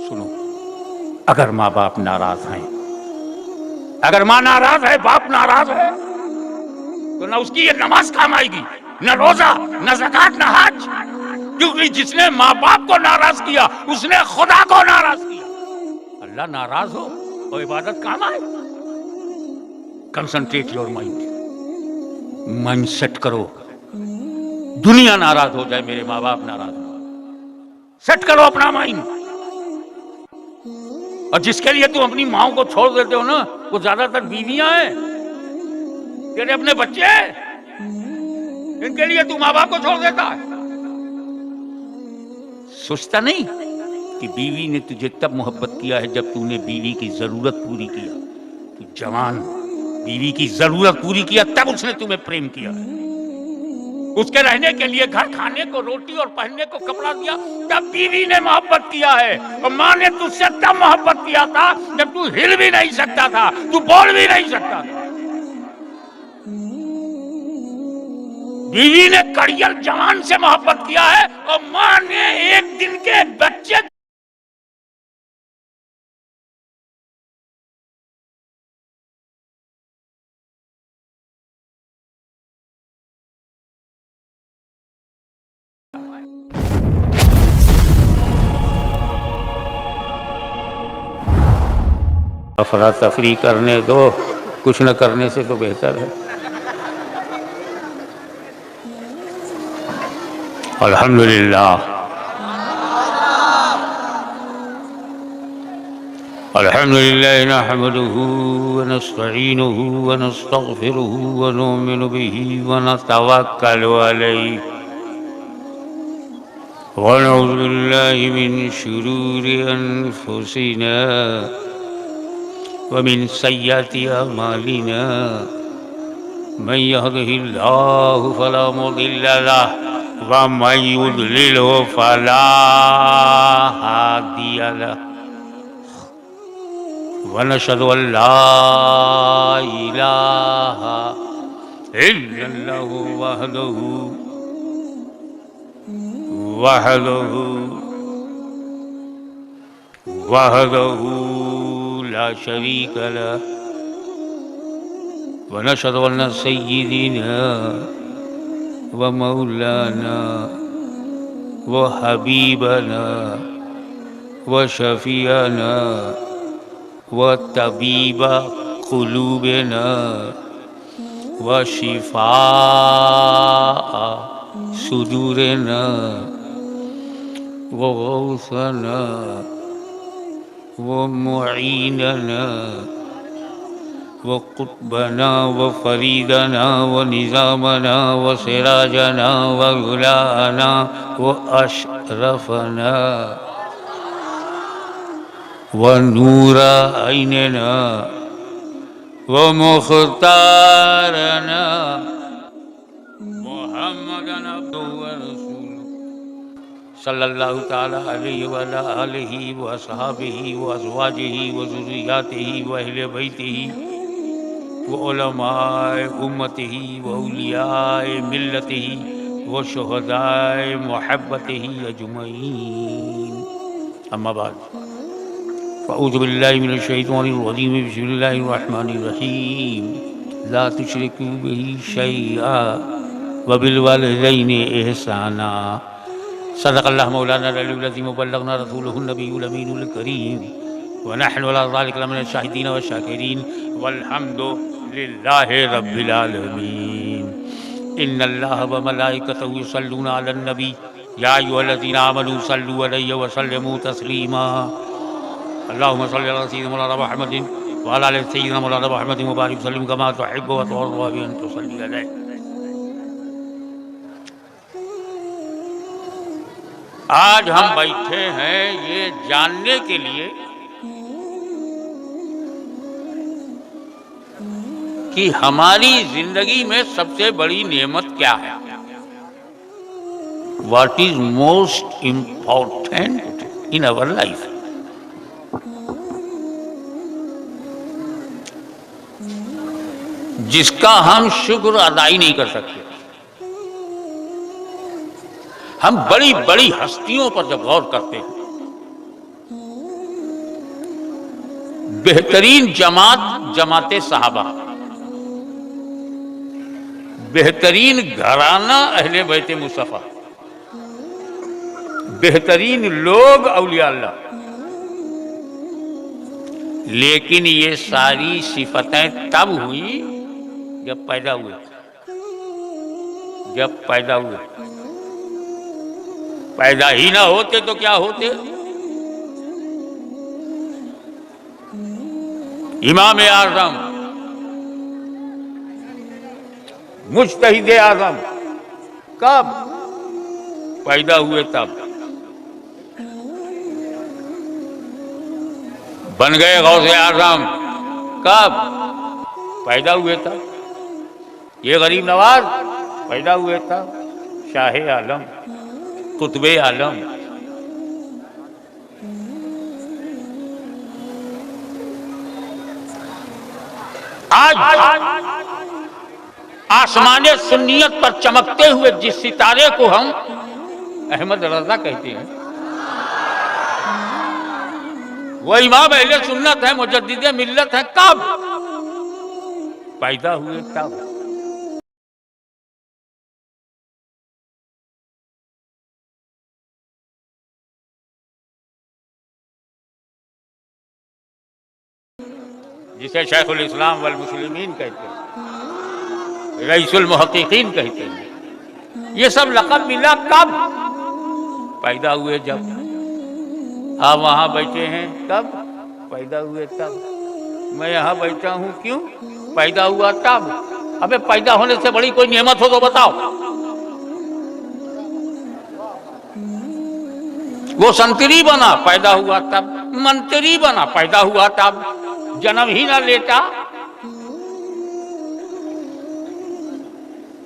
सुनो, अगर माँ बाप नाराज हैं, अगर माँ नाराज है, बाप नाराज है, तो ना उसकी ये नमाज काम आएगी, न रोजा, न ज़कात, न हज। क्योंकि जिसने माँ बाप को नाराज किया उसने खुदा को नाराज किया। अल्लाह नाराज हो और इबादत काम आए। Concentrate your mind, mind set करो। दुनिया नाराज हो जाए, मेरे माँ बाप नाराज हो, सेट करो अपना माइंड। और जिसके लिए तुम अपनी माँ को छोड़ देते हो ना, वो ज्यादातर बीवियां हैं, तेरे अपने बच्चे हैं, इनके लिए तू माँ बाप को छोड़ देता है। सोचता नहीं कि बीवी ने तुझे तब मोहब्बत किया है जब तूने बीवी की जरूरत पूरी किया। तू जवान बीवी की जरूरत पूरी किया तब उसने तुम्हें प्रेम किया है। उसके रहने के लिए घर, खाने को रोटी और पहनने को कपड़ा दिया, तब बीवी ने मोहब्बत किया है। और माँ ने तुझसे तब मोहब्बत किया था जब तू हिल भी नहीं सकता था, तू बोल भी नहीं सकता था। बीवी ने कड़ियल जवान से मोहब्बत किया है और माँ ने एक दिन के बच्चे अफरा तफरी करने दो, कुछ न करने से तो बेहतर है। अल्हम्दुलिल्लाह, अल्हम्दुलिल्लाह नहमदुहु व नस्तईनुहु व नस्तगफिरुहु व नुमिनु बिही व नतवक्कलु अलैहि व नऊज़ु बिल्लाहि मिन शुरूरि अनफुसिना व मिन सय्यिआति अमालिना। मन यहदिहिल्लाहु फला मुदिल्ल लहु व मन युद्लिलहु फला हादिय लहु। व नशहदु अल्ला इलाहा इल्लल्लाहु वहदहु वहदहु ला शरीक लहु। व नशहदु अन्न सय्यिदिना व मौलाना व हबीबना व शफीअना व तबीबा कुलूबना व शिफा सुदूरना व गौसना व मुईनना व कुतबना व फरीदना व निज़ामना व सिराजना व गुलाना व अशरफना व नूरा ऐनना व मुख्तारना मुहम्मदन अब्दुहु व रसूलुहु सल्लल्लाहु तआला अलैहि व अला आलिहि व अस्हाबिहि व अज़वाजिहि व ज़ुर्रिय्यतिहि व अहले बैतिहि व उलमाए उम्मतिहि व औलियाए मिल्लतिहि व शुहदाए मुहब्बतिहि अजमईन। अम्मा बाद, अऊज़ु बिल्लाहि मिनश शैतानिर रजीम, बिस्मिल्लाहिर रहमानिर रहीम। ला तुशरिकू बिही शैआ व बिल वालिदैनि इहसाना। सदक़ल्लाहु मौलाना अल-अलीयुल अज़ीम व बल्लगना रसूलुहुन नबियुल अमीनुल करीम व नहनु अला ज़ालिका लमिनश शाहिदीन व शाकिरीन वल्हम्दुलिल्लाहि रब्बिल आलमीन। इन्नल्लाह व मलाइकतहु युसल्लूना अलन नबी या अय्युहल्लज़ीना आमनू सल्लू अलैहि व सल्लिमू तस्लीमा। अल्लाहुम्मा सल्लि अला सय्यिदिना मौलाना मुहम्मदिन व अला आलि सय्यिदिना मौलाना मुहम्मदिन व बारिक वसल्लिम कमा तुहिब्बु व तुर्ज़ा बि अन तुसल्ली अलैहि। आज हम बैठे हैं ये जानने के लिए कि हमारी जिंदगी में सबसे बड़ी नेमत क्या है। What is most important in our life? जिसका हम शुक्र अदाई नहीं कर सकते। हम बड़ी बड़ी हस्तियों पर जब गौर करते हैं बेहतरीन जमात जमाते साहबा, बेहतरीन घराना अहले बैत मुस्तफा, बेहतरीन लोग औलिया अल्लाह। लेकिन ये सारी सिफतें तब हुई जब पैदा हुए, जब पैदा हुए। पैदा ही ना होते तो क्या होते? इमाम आज़म, मुज्तहिद आज़म कब पैदा हुए? तब बन गए गौसे आज़म कब पैदा हुए? तब ये गरीब नवाज पैदा हुए तब, शाहे आलम, कुतबे आलम। आज आसमाने सुन्नियत पर चमकते हुए जिस सितारे को हम अहमद रजा कहते हैं, वो इमाम अहले सुन्नत है, मुजद्दिदे मिल्लत है। कब पैदा हुए? तब। जिसे शेखुल इस्लाम वल मुस्लिमीन कहते हैं, रईसुल मुहक्किकीन कहते हैं, ये सब लक़ब मिला कब? पैदा हुए जब। आप वहां बैठे हैं कब? पैदा हुए तब। मैं यहाँ बैठा हूँ क्यों? पैदा हुआ तब। अबे पैदा होने से बड़ी कोई नेमत हो तो बताओ। वो संतरी बना, पैदा हुआ तब। मंत्री बना, पैदा हुआ तब। जन्म ही ना लेता।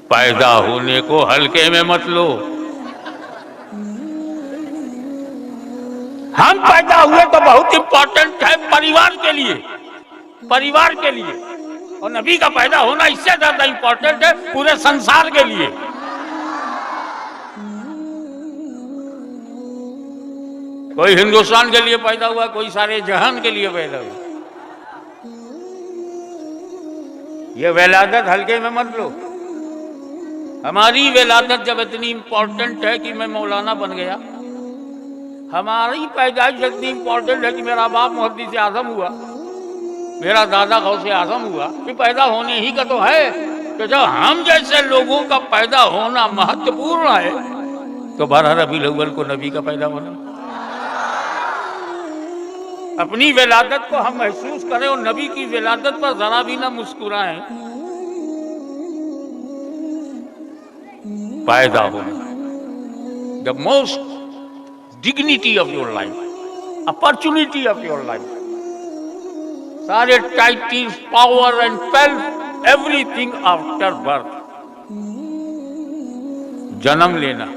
पैदा होने को हल्के में मत लो। हम पैदा हुए तो बहुत इंपॉर्टेंट है परिवार के लिए, परिवार के लिए। और नबी का पैदा होना इससे ज्यादा इंपॉर्टेंट है पूरे संसार के लिए। कोई हिंदुस्तान के लिए पैदा हुआ, कोई सारे जहान के लिए पैदा हुआ। ये विलादत हल्के में मत लो। हमारी विलादत जब इतनी इंपॉर्टेंट है कि मैं मौलाना बन गया, हमारी पैदाइश इतनी इंपॉर्टेंट है कि मेरा बाप मुहद्दिस आज़म हुआ, मेरा दादा गौसे आज़म हुआ, कि पैदा होने ही का तो है। तो जब हम जैसे लोगों का पैदा होना महत्वपूर्ण है, तो 12 रबीउल अव्वल को नबी का पैदा होना, अपनी विलादत को हम महसूस करें और नबी की विलादत पर जरा भी ना मुस्कुराएं। पैदा होना, the most dignity of your life, opportunity of your life, सारे titles, power and wealth, everything after birth, जन्म लेना।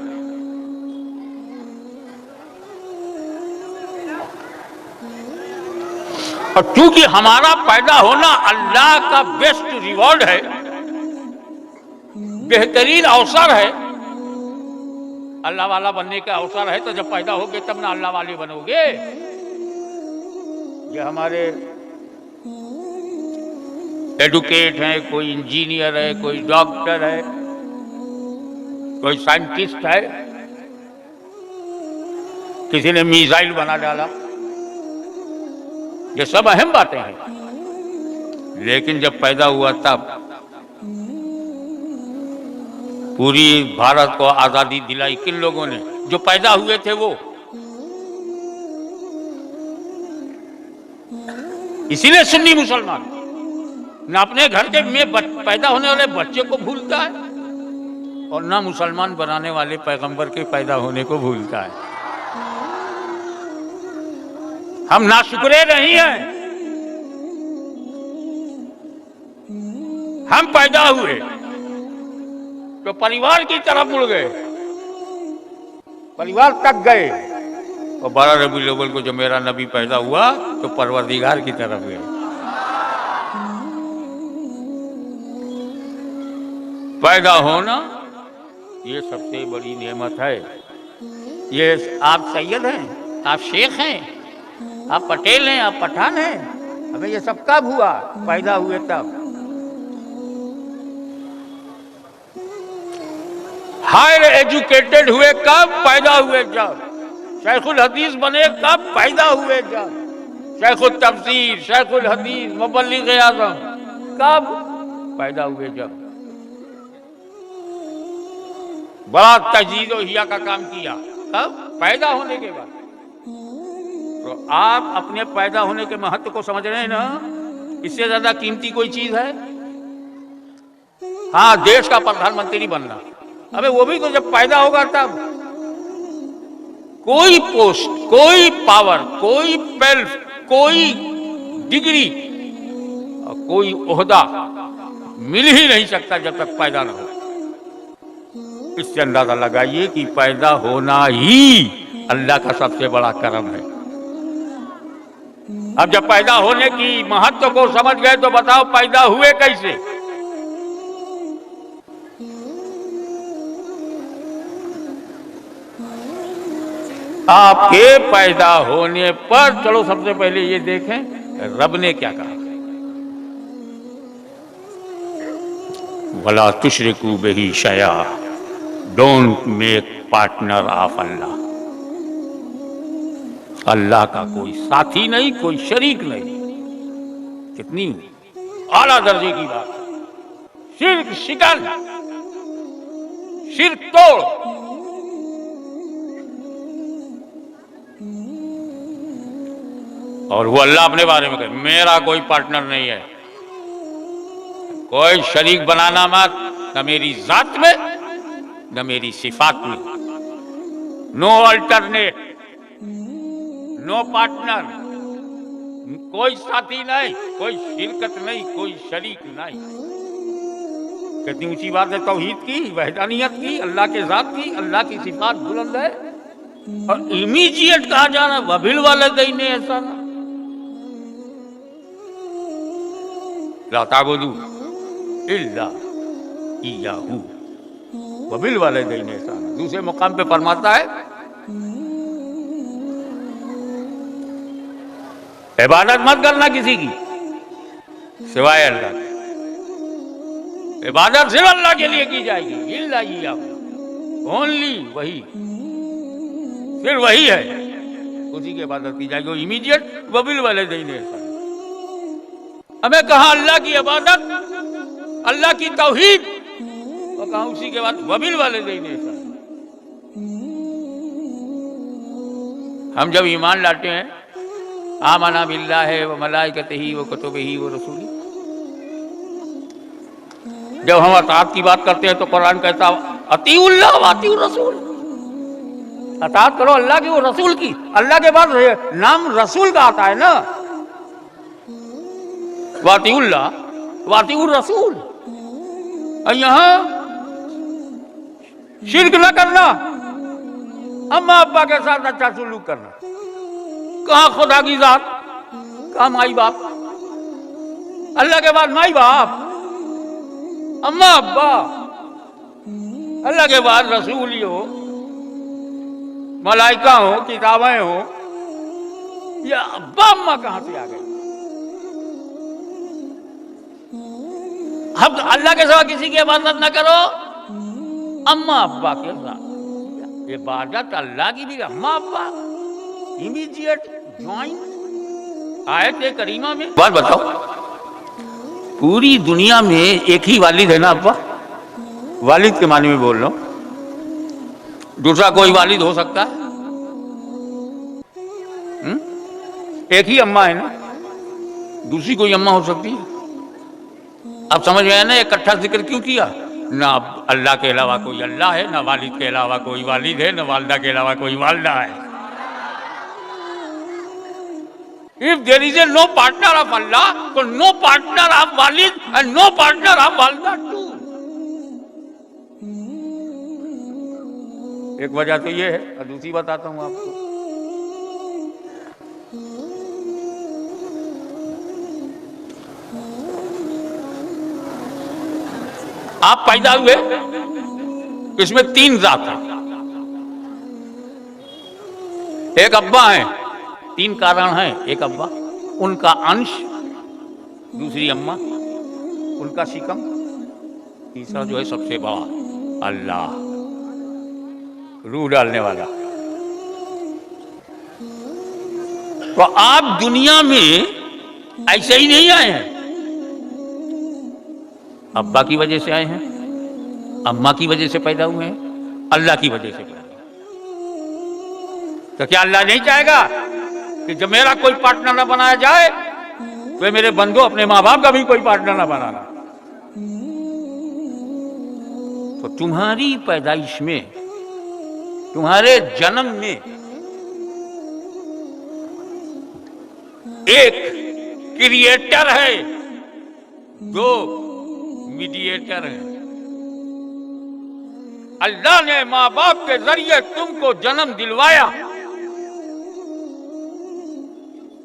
और क्योंकि हमारा पैदा होना अल्लाह का बेस्ट रिवॉर्ड है, बेहतरीन अवसर है, अल्लाह वाला बनने का अवसर है। तो जब पैदा होगे तब ना अल्लाह वाले बनोगे। ये हमारे एडुकेट हैं, कोई इंजीनियर है, कोई डॉक्टर है, कोई साइंटिस्ट है, किसी ने मिसाइल बना डाला, ये सब अहम बातें हैं। लेकिन जब पैदा हुआ तब पूरी भारत को आजादी दिलाई किन लोगों ने? जो पैदा हुए थे वो। इसीलिए सुन्नी मुसलमान न अपने घर के में पैदा होने वाले बच्चे को भूलता है और ना मुसलमान बनाने वाले पैगंबर के पैदा होने को भूलता है। हम नाशुक्रे नहीं हैं। हम पैदा हुए तो परिवार की तरफ मुड़ गए, परिवार तक गए। और 12 रबीउल अव्वल को जब मेरा नबी पैदा हुआ तो परवरदिगार की तरफ गए। पैदा होना ये सबसे बड़ी नेमत है। ये आप सैयद हैं, आप शेख हैं, आप पटेल हैं, आप पठान हैं, हमें ये सब कब हुआ? पैदा हुए तब। हायर एजुकेटेड हुए कब? पैदा हुए जब। शेखुल हदीस बने कब? पैदा हुए जब। शेखुल तफसीर, शेखुल हदीस, मुबल्लिग आज़म कब? पैदा हुए जब। बड़ा तजदीद व हिया का काम किया कब? पैदा होने के बाद। तो आप अपने पैदा होने के महत्व को समझ रहे हैं ना? इससे ज्यादा कीमती कोई चीज है? हाँ, देश का प्रधानमंत्री बनना, अबे वो भी तो जब पैदा होगा तब। कोई पोस्ट, कोई पावर, कोई वेल्थ, कोई डिग्री और कोई ओहदा मिल ही नहीं सकता जब तक पैदा न हो। इससे अंदाजा लगाइए कि पैदा होना ही अल्लाह का सबसे बड़ा करम है। अब जब पैदा होने की महत्व को समझ गए तो बताओ पैदा हुए कैसे? आपके पैदा होने पर चलो सबसे पहले ये देखें रब ने क्या कहा। वला तुशरिकू बिही शैआ, डोंट मेक पार्टनर ऑफ अल्लाह। अल्लाह का कोई साथी नहीं, कोई शरीक नहीं। कितनी आला दर्जे की बात। शिर्क शिकन, शिर्क तोड़। और वो अल्लाह अपने बारे में कहे मेरा कोई पार्टनर नहीं है, कोई शरीक बनाना मत, न मेरी जात में न मेरी सिफात में। नो अल्टरनेट, नो पार्टनर, कोई साथी नहीं, कोई शिरकत नहीं, कोई शरीक नहीं। कितनी ऊंची बात है तौहीद की, वहदानियत की, अल्लाह के जात की। अल्लाह की सिफात बुलंद है और इमीडिएट कहा जा रहा वबिल वालिदैन एहसाना। ला ताबुदू इल्ला इय्याहू वबिल वालिदैन एहसाना। दूसरे मुकाम पे फरमाता है इबादत मत करना किसी की सिवाय अल्लाह के। इबादत सिर्फ अल्लाह के लिए की जाएगी। इल्ला इय्याहू, ओनली वही, सिर्फ वही है, उसी की इबादत की जाएगी। इमीडिएट वबिल वालिदैन एहसाना। हमें कहा अल्लाह की इबादत, अल्लाह की तौहीद, और कहा उसी के बाद वबिल वालिदैन एहसाना। हम जब ईमान लाते हैं आमना बिल्लाहि व मलाइकतिही व कुतुबिही व रसूलिही, जब हम अताअत की बात करते हैं तो कुरान कहता अतीउल्लाह व अतीउर रसूल। अताअत करो अल्लाह की, वो रसूल की। अल्लाह के बाद नाम रसूल का आता है ना, वातिउल्लाह वातिउर रसूल। और यहां शिर्क न करना, अम्मा अब्बा के साथ अच्छा सुलूक करना। कहां खुदा की जात, कहां माई बाप। अल्लाह के बाद माई बाप, अम्मा अब्बा, अल्लाह के बाद रसूल ही हो, मलाइका हो, किताबें हो। या अब्बा अम्मा कहां से आ गए? हम अल्लाह के सिवा किसी की इबादत न करो, अम्मा अब्बा के साथ इबादत अल्लाह की भी। अम्मा अब्बा इमीडिएट ज्वाइंट आयत करीमा में। बात बताओ, पूरी दुनिया में एक ही वालिद है ना अब्बा? वालिद के माने में बोल रहा हूं, दूसरा कोई वालिद हो सकता है? एक ही अम्मा है ना, दूसरी कोई अम्मा हो सकती है? अब समझ में आया ना इकट्ठा जिक्र क्यों किया? ना अल्लाह के अलावा कोई अल्लाह है, ना वालिद के अलावा कोई वालिद है, ना वालिदा के अलावा कोई वालिदा है। If there is a no partner of Allah, so no partner of walid and no partner of walida too. एक वजह तो ये है, और दूसरी बताता हूं आपको। आप पैदा हुए, इसमें तीन जात है। एक अब्बा है, तीन कारण हैं। एक अब्बा, उनका अंश दूसरी अम्मा, उनका शिकम, तीसरा जो है सबसे बड़ा अल्लाह, रूह डालने वाला। तो आप दुनिया में ऐसे ही नहीं आए हैं, अब्बा की वजह से आए हैं, अम्मा की वजह से पैदा हुए हैं, अल्लाह की वजह से पैदा हुए। तो क्या अल्लाह नहीं चाहेगा कि जब मेरा कोई पार्टनर न बनाया जाए तो मेरे बंधु अपने माँ बाप का भी कोई पार्टनर न बनाना? तो तुम्हारी पैदाइश में, तुम्हारे जन्म में एक क्रिएटर है, दो मीडिएटर है। अल्लाह ने माँ बाप के जरिए तुमको जन्म दिलवाया,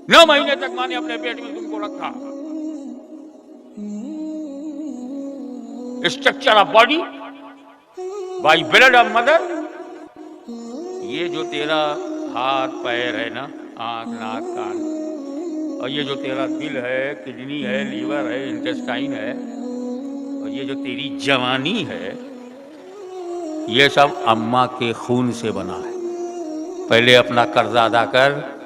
9 महीने तक माँ ने अपने पेट में तुमको रखा। Structure of body by blood of mother. ये जो तेरा हाथ पैर है ना, आंख नाक कान, और ये जो तेरा दिल है, किडनी है, लीवर है, इंटेस्टाइन है, और ये जो तेरी जवानी है, ये सब अम्मा के खून से बना है। पहले अपना कर्जा अदा कर।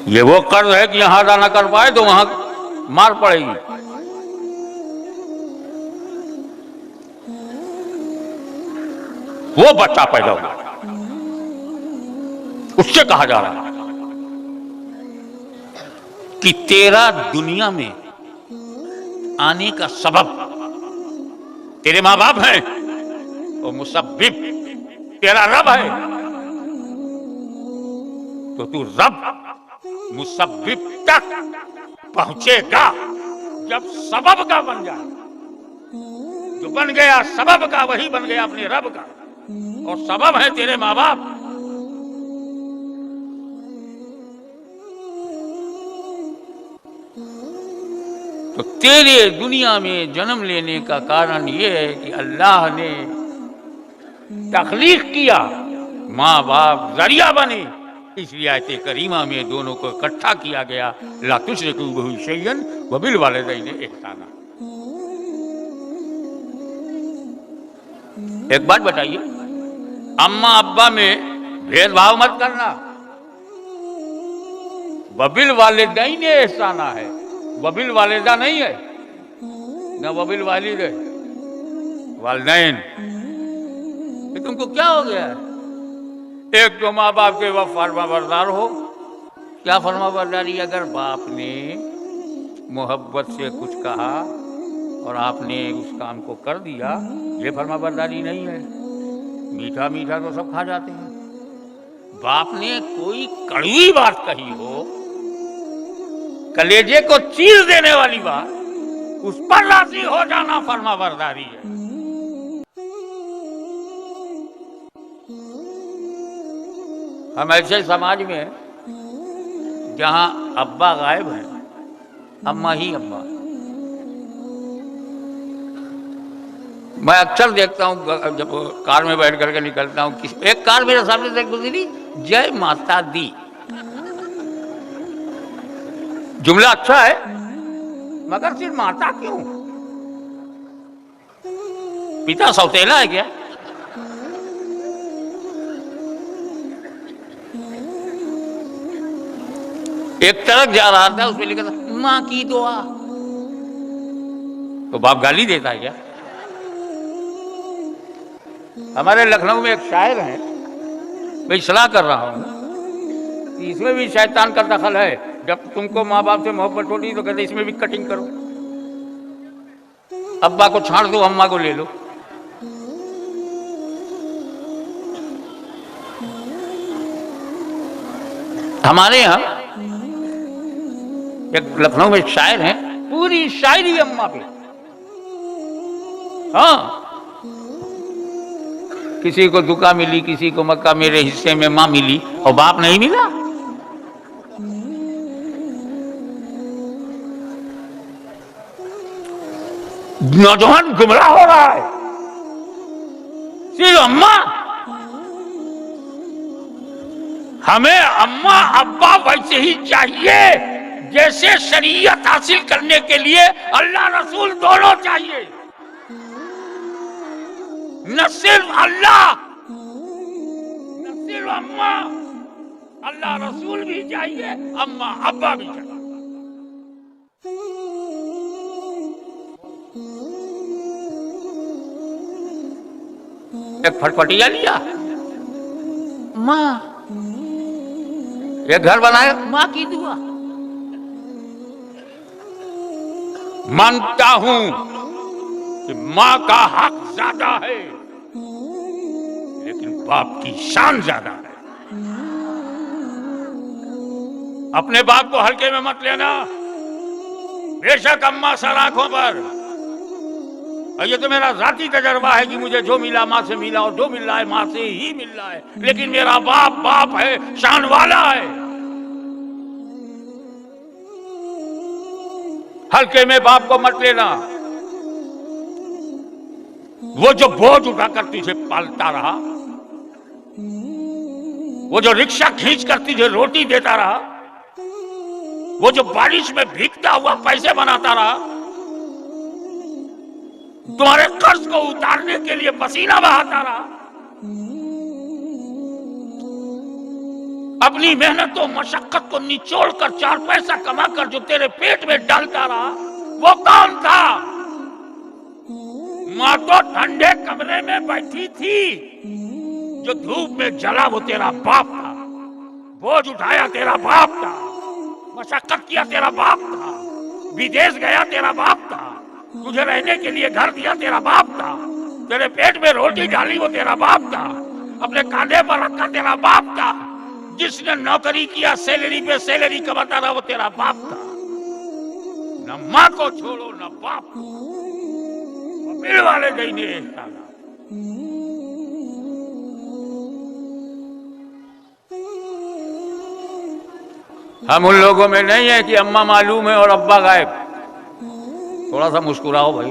ये वो कर्ज है कि यहां अदा ना कर पाए तो वहां मार पड़ेगी। वो बच्चा पैदा हुआ, उससे कहा जा रहा है कि तेरा दुनिया में आने का सबब तेरे माँ बाप हैं, और मुसब्बिब तेरा रब है। तो तू रब मुसब्बिब तक पहुंचेगा जब सबब का बन जाए। जो बन गया सबब का, वही बन गया अपने रब का, और सबब है तेरे माँ बाप। तो तेरे दुनिया में जन्म लेने का कारण यह है कि अल्लाह ने तख्लीक किया, माँ बाप जरिया बने। इसलिए आयत करीमा में दोनों को इकट्ठा किया गया, ला तुश्रिकू बिही शैअन व बिल वालिदैनि इहसाना। एक बात बताइए, अम्मा अब्बा में भेदभाव मत करना। वबिल वालिदैनि इहसाना है, वबिल वालिदा नहीं है, न वबिल वालिद है, वालिदैन। तुमको क्या हो गया है? एक तो माँ बाप के वह फर्माबरदार हो। क्या फर्माबरदारी? अगर बाप ने मोहब्बत से कुछ कहा और आपने उस काम को कर दिया, ये फर्माबरदारी नहीं है। मीठा मीठा तो सब खा जाते हैं। बाप ने कोई कड़वी बात कही हो, कलेजे को चीर देने वाली बात, उस पर राजी हो जाना फर्माबरदारी है। हम ऐसे समाज में जहां अब्बा गायब है, अम्मा ही अम्मा। मैं अक्सर देखता हूं जब कार में बैठ करके निकलता हूं, एक कार मेरे सामने से गुजरी, जय माता दी। जुमला अच्छा है, मगर सिर्फ माता क्यों? पिता सौतेला है क्या? एक ट्रक जा रहा था, उसमें लिखा था मां की दुआ। तो बाप गाली देता है क्या? हमारे लखनऊ में एक शायर है, मैं सलाह कर रहा हूं, इसमें भी शैतान का दखल है। जब तुमको माँ बाप से मोहब्बत होती तो कहते इसमें भी कटिंग करो, अब्बा को छाड़ दो, अम्मा को ले लो। हमारे यहाँ एक लखनऊ में शायर है, पूरी शायरी अम्मा पे। हाँ, किसी को दुका मिली, किसी को मक्का मेरे हिस्से में माँ मिली, और बाप नहीं मिला। नौजवान गुमराह हो रहा है, सिर्फ अम्मा। हमें अम्मा अब्बा वैसे ही चाहिए जैसे शरीयत हासिल करने के लिए अल्लाह रसूल दोनों चाहिए। न सिर्फ अल्लाह, न सिर्फ अम्मा, अल्लाह रसूल भी चाहिए, अम्मा अब्बा भी चाहिए। एक फटफटिया लिया, माँ, एक घर बनाया, माँ की दुआ। मानता हूं कि माँ का हक ज्यादा है, लेकिन बाप की शान ज्यादा है। अपने बाप को हल्के में मत लेना। बेशक अम्मा सर आंखों पर, और ये तो मेरा जाती तजर्बा है कि मुझे जो मिला माँ से मिला, और जो मिल रहा है माँ से ही मिल रहा है, लेकिन मेरा बाप बाप है, शान वाला है। हल्के में बाप को मत लेना। वो जो बोझ उठाकर तुझे पालता रहा, वो जो रिक्शा खींच कर तुझे रोटी देता रहा, वो जो बारिश में भीगता हुआ पैसे बनाता रहा, तुम्हारे कर्ज को उतारने के लिए पसीना बहाता रहा, अपनी मेहनत और मशक्कत को निचोड़ कर 4 पैसा कमाकर जो तेरे पेट में डालता रहा, वो कौन था? माँ तो ठंडे कमरे में बैठी थी, जो धूप में जला वो तेरा बाप था। बोझ उठाया तेरा बाप था, मशक्कत किया तेरा बाप था, विदेश गया तेरा बाप था, तुझे रहने के लिए घर दिया तेरा बाप था, तेरे पेट में रोटी डाली वो तेरा बाप था, अपने कांधे पर रखा तेरा बाप था, जिसने नौकरी किया सैलरी पे सैलरी कमाता रहा वो तेरा बाप था। न माँ को छोड़ो न बाप को, मिल वाले देने साला। हम उन लोगों में नहीं है कि अम्मा मालूम है और अब्बा गायब। थोड़ा सा मुस्कुराओ भाई।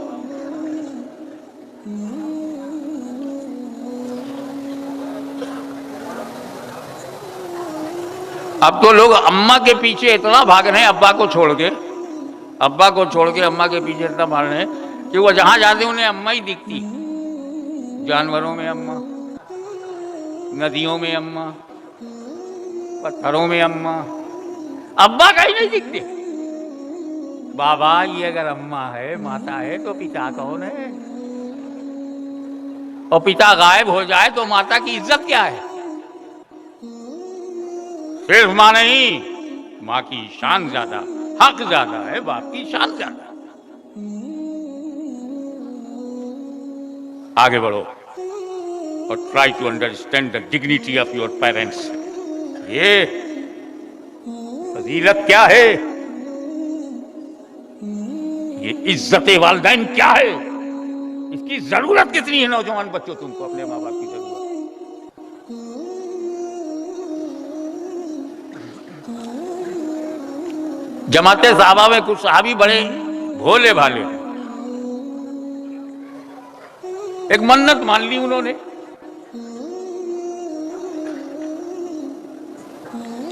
अब तो लोग अम्मा के पीछे इतना भाग रहे हैं, अब्बा को छोड़ के अम्मा के पीछे इतना भाग रहे हैं कि वो जहां जाते उन्हें अम्मा ही दिखती। जानवरों में अम्मा, नदियों में अम्मा, पत्थरों में अम्मा, अब्बा कहीं नहीं दिखते। बाबा, ये अगर अम्मा है, माता है, तो पिता कौन है? और पिता गायब हो जाए तो माता की इज्जत क्या है? सिर्फ मां नहीं, मां की शान ज्यादा, हक ज्यादा है, बाप की शान ज्यादा। आगे बढ़ो और try to understand the dignity of your parents. ये फजीलत क्या है? ये इज्जत वालिदैन क्या है? इसकी जरूरत कितनी है नौजवान बच्चों तुमको अपने माँ बाप की जरूरत? जमाते साहबा में कुछ साहबी बड़े भोले भाले, एक मन्नत मान ली उन्होंने।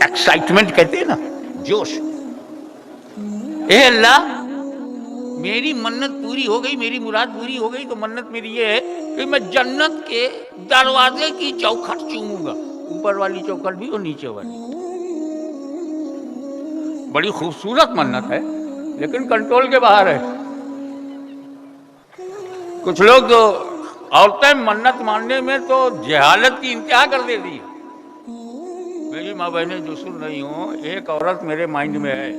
एक्साइटमेंट कहते हैं ना, जोश। ए अल्लाह, मेरी मन्नत पूरी हो गई, मेरी मुराद पूरी हो गई, तो मन्नत मेरी ये है कि मैं जन्नत के दरवाजे की चौखट चूमूंगा, ऊपर वाली चौखट भी और नीचे वाली। बड़ी खूबसूरत मन्नत है, लेकिन कंट्रोल के बाहर है। कुछ लोग तो औरतें मन्नत मानने में तो जहालत की इंतहा कर देती है। मेरी माँ बहनें जो सुन रही हूँ, एक औरत मेरे माइंड में है,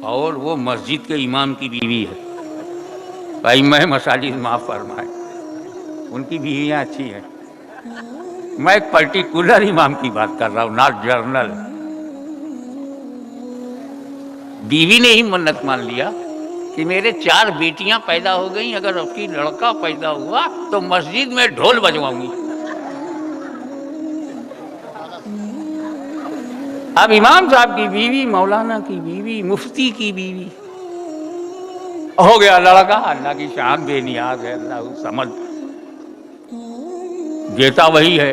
और वो मस्जिद के इमाम की बीवी है। भाई मैं मसाजिद माफ फरमाए, उनकी बीवियाँ अच्छी हैं। मैं एक पर्टिकुलर इमाम की बात कर रहा हूँ, नॉट जर्नल। बीवी ने ही मन्नत मान लिया कि मेरे 4 बेटियां पैदा हो गई, अगर उसकी लड़का पैदा हुआ तो मस्जिद में ढोल बजवाऊंगी। अब इमाम साहब की बीवी, मौलाना की बीवी, मुफ्ती की बीवी, हो गया लड़का। अल्लाह की शान बेनियाज है, अल्लाह समझ देता वही है,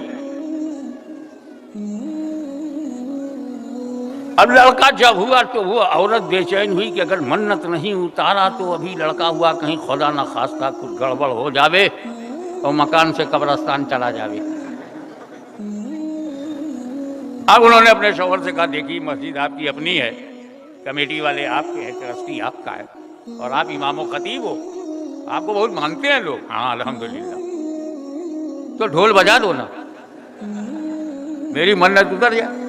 अब लड़का जब हुआ तो वो औरत बेचैन हुई कि अगर मन्नत नहीं उतारा तो अभी लड़का हुआ कहीं खुदा न खास्ता कुछ गड़बड़ हो जावे और मकान से कब्रिस्तान चला जावे। अब उन्होंने अपने शौहर से कहा, देखिए मस्जिद आपकी अपनी है, कमेटी वाले आपके हैं, ट्रस्टी आपका है, और आप इमाम व खतीब हो, आपको बहुत मानते हैं लोग। हाँ अल्हम्दुलिल्लाह, तो ढोल बजा दो ना, मेरी मन्नत उतर जाए।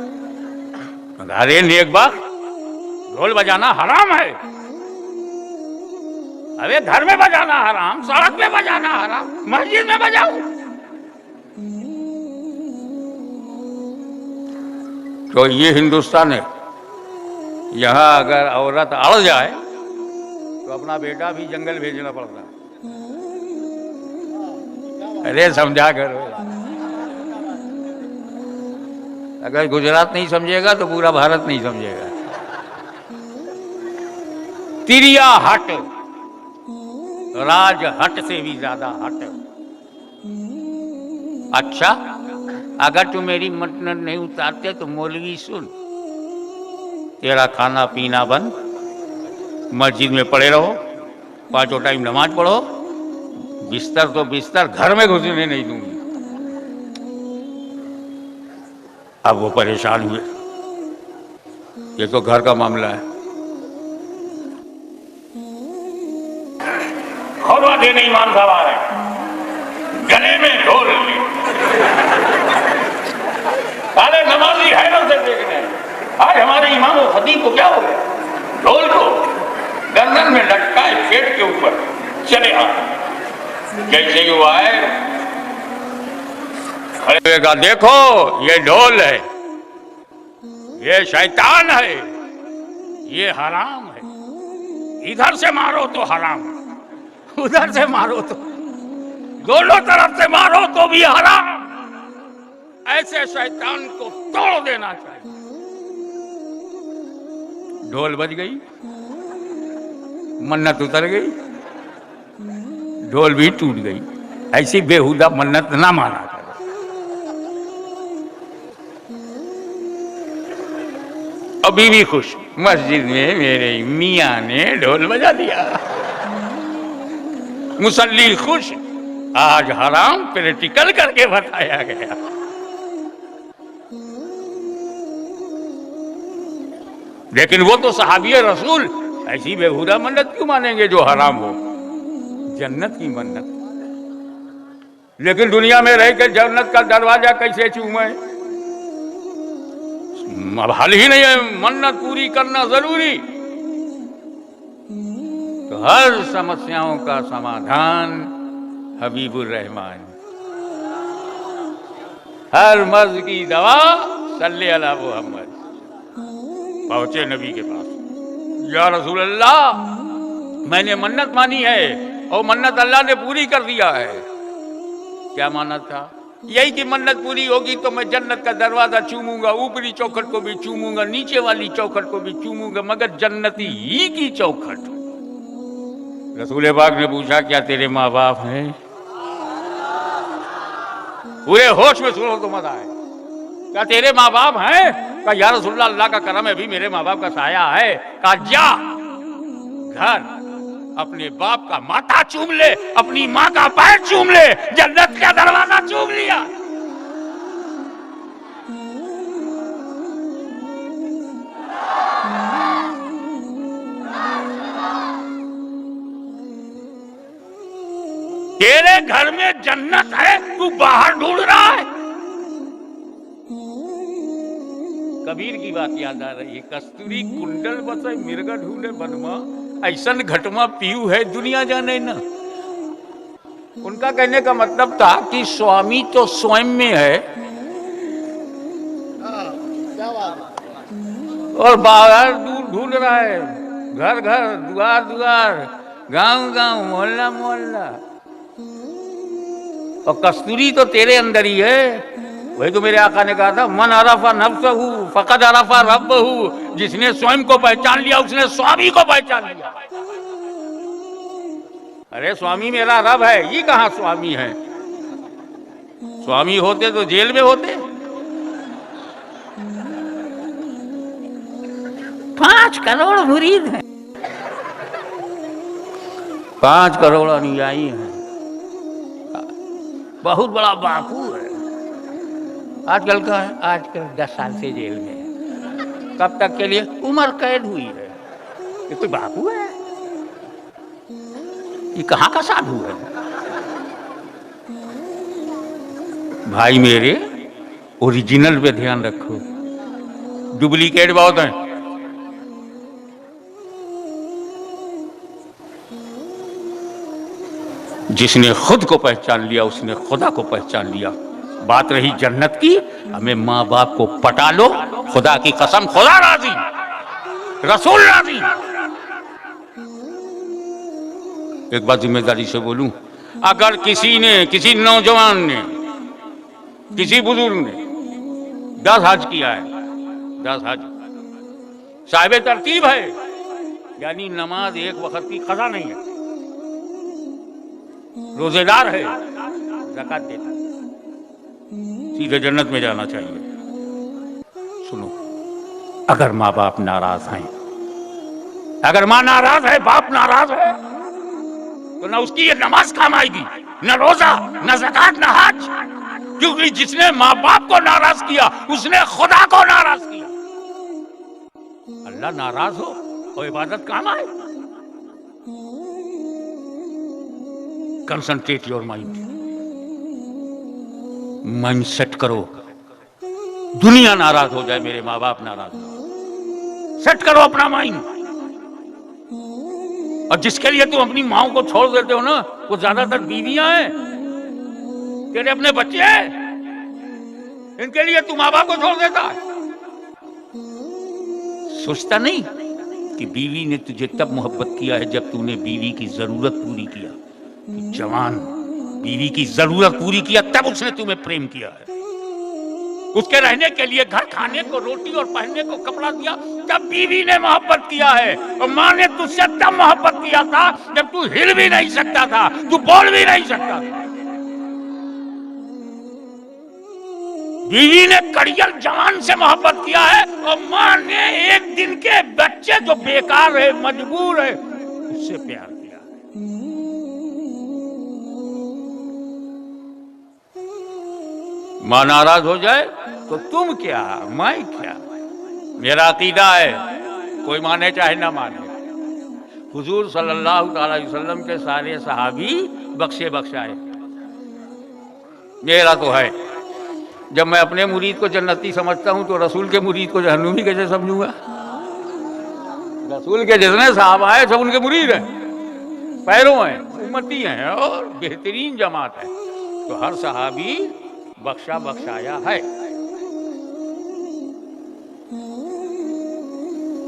अरे नेक बात, ढोल बजाना हराम है। अरे घर में बजाना हराम, सड़क में बजाना हराम, मस्जिद में बजाओ। तो ये हिंदुस्तान है, यहाँ अगर औरत अड़ जाए तो अपना बेटा भी जंगल भेजना पड़ता है। अरे समझा करो, अगर गुजरात नहीं समझेगा तो पूरा भारत नहीं समझेगा। तिरिया हट, राज हट से भी ज्यादा हट। अच्छा, अगर तू मेरी मन्नत नहीं उतारते तो मौलवी सुन, तेरा खाना पीना बंद, मस्जिद में पड़े रहो, 5 टाइम नमाज पढ़ो, बिस्तर तो बिस्तर, घर में घुसने नहीं दूंगी। अब वो परेशान हुए, ये तो घर का मामला है। खुलवा देने ईमान साहब आ रहे, गले में ढोल, अरे नमाजी हैरत से देखने, आज हमारे इमाम और खतीब को क्या हो गया, ढोल को गर्दन में लटकाए पेट के ऊपर चले आ, कैसे हुआ है? खड़े का देखो, ये ढोल है, ये शैतान है, ये हराम है, इधर से मारो तो हराम, उधर से मारो तो, दोनों तरफ से मारो तो भी हराम। ऐसे शैतान को तोड़ देना चाहिए। ढोल बज गई, मन्नत उतर गई, ढोल भी टूट गई। ऐसी बेहुदा मन्नत ना माना करो। अभी भी खुश, मस्जिद में मेरे मियाँ ने ढोल बजा दिया, मुसल्ली खुश, आज हराम प्रैक्टिकल करके बताया गया। लेकिन वो तो सहाबी रसूल, ऐसी बेहुदा मन्नत क्यों मानेंगे जो हराम हो? जन्नत की मन्नत। लेकिन दुनिया में रह के जन्नत का दरवाजा कैसे चूमे? अब हाल ही नहीं है, मन्नत पूरी करना जरूरी। तो हर समस्याओं का समाधान हबीबुर रहमान, हर मर्ज की दवा सल्ले अला मुहम्मद। पहुंचे नबी के पास, या रसूल अल्लाह, मैंने मन्नत मानी है और मन्नत अल्लाह ने पूरी कर दिया है। क्या मन्नत था? यही कि मन्नत पूरी होगी तो मैं जन्नत का दरवाजा चूमूंगा, ऊपरी चौखट को भी चूमूंगा, नीचे वाली चौखट को भी चूमूंगा, मगर जन्नती ही की चौखट। रसूल पाक ने पूछा, क्या तेरे माँ बाप हैं? पूरे होश में सुनो तो मजा आए। क्या तेरे माँ बाप हैं? कहा या रसूलल्लाह, अल्लाह का करम है, भी मेरे माँ बाप का साया है। कहा जा घर अपने बाप का माथा चूम ले, अपनी माँ का पैर चूम ले, जन्नत का दरवाजा चूम लिया। तेरे घर में जन्नत है, तू बाहर ढूंढ रहा है। कबीर की बात याद आ रही है, कस्तूरी कुंडल बसे मिर्गा ढूंढे बनमा, ऐसन घटमा पीऊ है दुनिया जाने ना। उनका कहने का मतलब था कि स्वामी तो स्वयं में है और बाहर दूर ढूंढ रहा है, घर घर, द्वार द्वार, गांव गांव, मोहल्ला मोहल्ला। और कस्तूरी तो तेरे अंदर ही है। वही तो मेरे आका ने कहा था, मन अरफा नफ्सहू फकद अरफा रब्बहू। जिसने स्वयं को पहचान लिया उसने स्वामी को पहचान लिया। अरे स्वामी मेरा रब है, ये कहाँ स्वामी है? स्वामी होते तो जेल में होते। 5 करोड़ मुरीद हैं, 5 करोड़ अनुयायी हैं, बहुत बड़ा बापू है। आजकल का है, आजकल 10 साल से जेल में है। कब तक के लिए? उम्र कैद हुई है। ये कोई बापू है? ये कहाँ का साधु है? भाई मेरे, ओरिजिनल पे ध्यान रखो, डुप्लीकेट बहुत हैं। जिसने खुद को पहचान लिया उसने खुदा को पहचान लिया। बात रही जन्नत की, हमें माँ बाप को पटा लो, खुदा की कसम खुदा राजी, रसूल राजी। एक बात जिम्मेदारी से बोलूं, अगर किसी ने, किसी नौजवान ने, किसी बुजुर्ग ने 10 हज किया है, 10 हज, साहिब तरतीब है, यानी नमाज एक वक्त की कज़ा नहीं है, रोजेदार है, ज़कात देता है, सीधे जन्नत में जाना चाहिए। सुनो, अगर माँ बाप नाराज हैं, अगर माँ नाराज है, बाप नाराज है, तो ना उसकी ये नमाज काम आएगी, न रोजा, न ज़कात, न हज, क्योंकि जिसने माँ बाप को नाराज किया उसने खुदा को नाराज किया। अल्लाह नाराज हो और इबादत काम आए। Concentrate your mind, mind set करो। दुनिया नाराज हो जाए, मेरे माँ बाप नाराज हो, सेट करो अपना माइंड। और जिसके लिए तुम अपनी माँ को छोड़ देते हो ना, वो ज्यादातर बीवियां हैं, तेरे अपने बच्चे हैं, इनके लिए तू माँ बाप को छोड़ देता है। सोचता नहीं कि बीवी ने तुझे तब मोहब्बत किया है जब तूने बीवी की जरूरत पूरी किया। तू जवान, बीवी की जरूरत पूरी किया तब उसने तुम्हें प्रेम किया है। उसके रहने के लिए घर, खाने को रोटी और पहनने को कपड़ा दिया तब बीवी ने मोहब्बत किया है। और माँ ने तुझसे तब मोहब्बत किया था जब तू हिल भी नहीं सकता था, तू बोल भी नहीं सकता था। बीवी ने कड़ियल जवान से मोहब्बत किया है और माँ ने एक दिन के बच्चे जो बेकार है, मजबूर है, उससे प्यार किया है। माँ नाराज हो जाए तो तुम क्या, मैं क्या। मेरा अकीदा है, कोई माने चाहे ना माने, हुजूर सल्लल्लाहु अलैहि वसल्लम के सारे सहाबी बख्शे बख्शाए। मेरा तो है, जब मैं अपने मुरीद को जन्नती समझता हूं तो रसूल के मुरीद को जहन्नुमी कैसे समझूंगा? रसूल के जितने सहाबा है सब उनके मुरीद हैं, पैरों हैं, उम्मती हैं और बेहतरीन जमात है। तो हर सहाबी बख्शा बख्शाया है।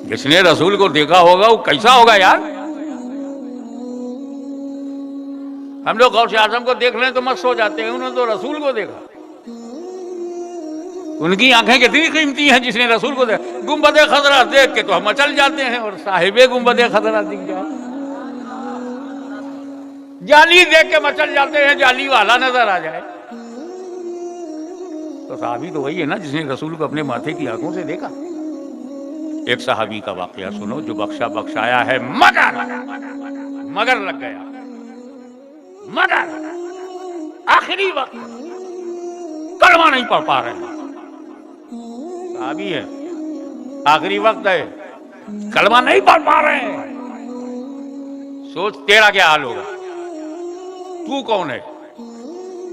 जिसने रसूल को देखा होगा वो कैसा होगा यार। हम लोग गौसे आजम को देख लें तो मस्त हो जाते हैं, उन्होंने तो रसूल को देखा। उनकी आंखें कितनी कीमती हैं, जिसने रसूल को देखा। गुंबदे खजरा देख के तो हम मचल जाते हैं, और साहिबे गुंबदे खजरा दिख जाए, जाली देख के मचल जाते हैं, जाली वाला नजर आ जाए। तो साहबी तो वही है ना जिसने रसूल को अपने माथे की आंखों से देखा। एक सहाबी का वाकया सुनो जो बख्शा बख्शाया है, मगर लग गया, मगर आखिरी वक्त कलमा नहीं पढ़ पा रहे। सहाबी है, आखिरी वक्त है, कलमा नहीं पढ़ पा रहे हैं। सोच तेरा क्या हाल होगा। तू कौन है?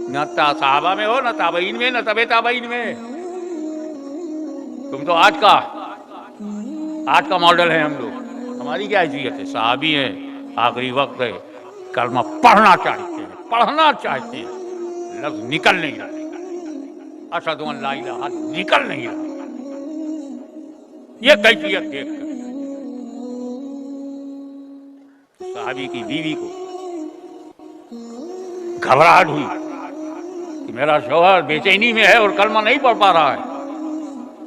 न साहबा में हो, न ताबईन में, न तबे ताबईन में। तुम तो आज का मॉडल है। हम लोग, हमारी क्या हैसियत है? सहाबी है, आखिरी वक्त है, कलमा पढ़ना चाहते हैं, पढ़ना चाहते हैं, लफ्ज निकल नहीं रहा, अशहदु अन ला इलाहा निकल नहीं रहा। ये कैफियत देखकर सहाबी की बीवी को घबराहट हुई कि मेरा शौहर बेचैनी में है और कलमा नहीं पढ़ पा रहा है।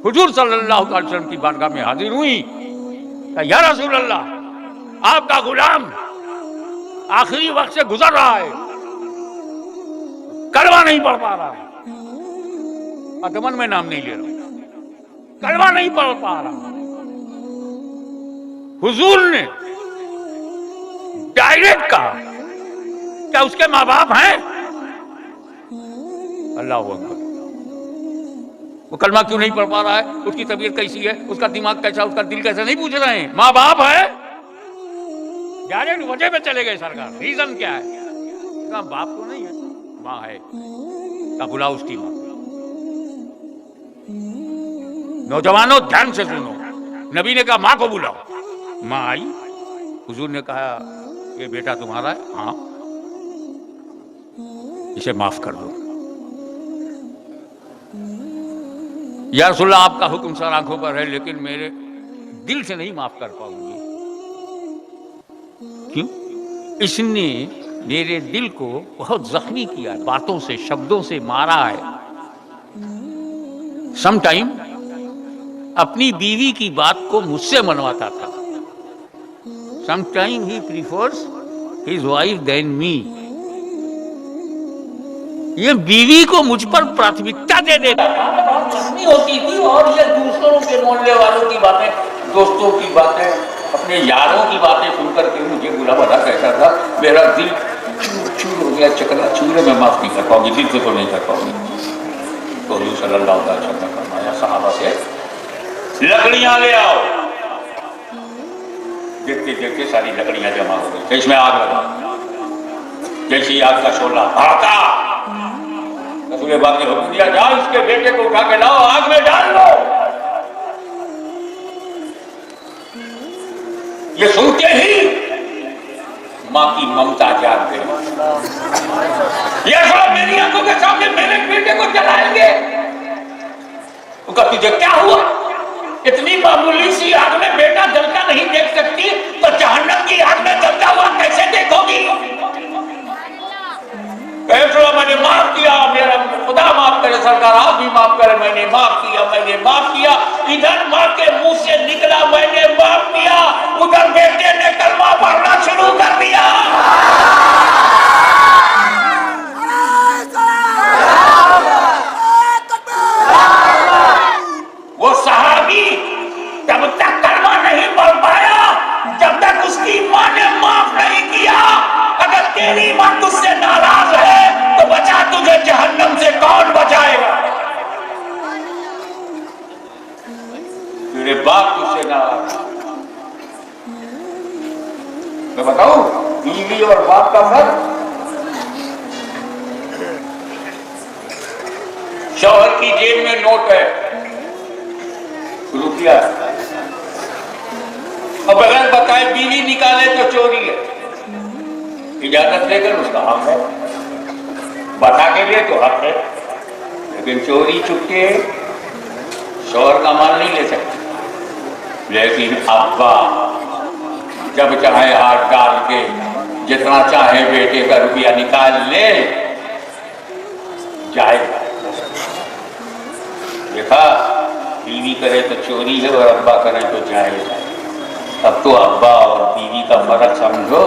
हुजूर सल्लल्लाहु अलैहि वसल्लम की बारगाह में हाजिर हुई। या रसूल अल्लाह, आपका गुलाम आखिरी वक्त से गुजर रहा है, कलमा नहीं पढ़ पा रहा है। अगमन में नाम नहीं ले रहा, कलमा नहीं पढ़ पा रहा। हुजूर ने डायरेक्ट कहा, क्या उसके माँ बाप हैं? अल्लाह अकबर। वो कलमा क्यों नहीं पढ़ पा रहा है? उसकी तबीयत कैसी है? उसका दिमाग कैसा? उसका दिल कैसा? नहीं पूछ रहे हैं। माँ बाप है? डायरेक्ट वजह पे चले गए सरकार। रीजन क्या है? बाप तो नहीं है, माँ है। का बुलाओ उसकी माँ। नौजवानों ध्यान से सुनो, नबी ने कहा माँ को बुलाओ। माँ आई। हुजूर ने कहा ये बेटा तुम्हारा है? हाँ। इसे माफ कर दो। या रसूलल्लाह, आपका हुक्म सर आंखों पर है, लेकिन मेरे दिल से नहीं माफ कर पाऊंगी। क्यों? इसने मेरे दिल को बहुत जख्मी किया, बातों से, शब्दों से मारा है। समटाइम अपनी बीवी की बात को मुझसे मनवाता था। Sometime he prefers his wife than me. ये बीवी को मुझ पर प्राथमिकता दे देता था, बहुत जख्मी होती थी। और ये दूसरों के मोहल्ले वालों की बातें, दोस्तों की बातें, अपने यारों की बातें सुनकर के मुझे बुरा भला कहता था। मेरा दिल चूर चूर हो गया, चकना चूर है। मैं माफ नहीं कर पाऊंगी, दिल से तो नहीं कर पाऊंगी। तो हुजूर सल्लल्लाहु अलैहि वसल्लम ने फरमाया सहाबा से, लकड़ियां ले आओ। देखते देखते सारी लकड़ियां जमा हो गई। इसमें आग लगा। जैसी आग का शोला भड़का, रसूल बाग ने हुक्म दिया, जाओ इसके बेटे को उठा के लाओ, आग में डाल दो। ये सुनते ही मां की ममता जाग गई। ये मेरी आंखों के सामने मेरे बेटे को जलाएंगे? उनका तुझे क्या हुआ? इतनी मामूली सी आग में बेटा जलता नहीं देख सकती, तो जहन्नम की आग में जलता हुआ कैसे देखोगी? मैंने माफ किया, मेरा खुदा माफ करे, सरकार आप भी माफ करे। मैंने माफ किया, मैंने माफ किया। इधर माँ के मुंह से निकला मैंने माफ किया, उधर बेटे ने कलमा पढ़ना शुरू कर दिया। वो सहाबी तब तक कलमा नहीं पढ़ पाया जब तक उसकी माँ ने माफ नहीं किया। अगर तेरी माँ तुझसे नाराज है तो बचा तुझे जहन्नम से कौन बचाएगा? तेरे बाप तुझसे नाराज। मैं बताऊं बीवी और बाप का फर्क? शौहर की जेब में नोट है, रुपया, और बगैर बताए बीवी निकाले तो चोरी है। इजाजत लेकर उसका हक है, बता के लिए तो हक है, लेकिन चोरी चुपके शौहर का माल नहीं ले सकते। लेकिन अब्बा जब चाहे हाथ डाल के जितना चाहे बेटे का रुपया निकाल ले, जाएगा। देखा, बीवी करे तो चोरी है और अब्बा करे तो जाएगा। अब तो अब्बा और बीवी का फर्क समझो।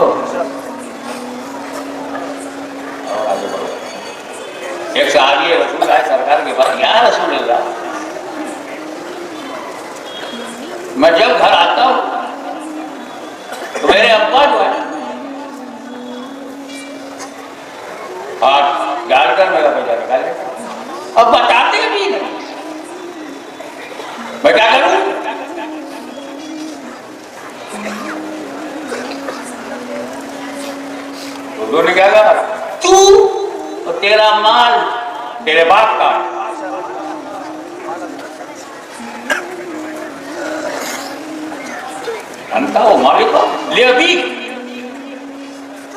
और आगे बढ़ो। एक सहाबी रसूल आए सरकार के पास, या रसूल अल्लाह, मैं जब घर आता हूं तो मेरे अब्बा जो है हाथ डालकर मेरा पैसा निकाल लेता, अब बताते भी नहीं। मैं क्या करूं? उन्होंने क्या कहा, तू तो तेरा माल तेरे बाप का, अंता वो मालिक हो ले। अभी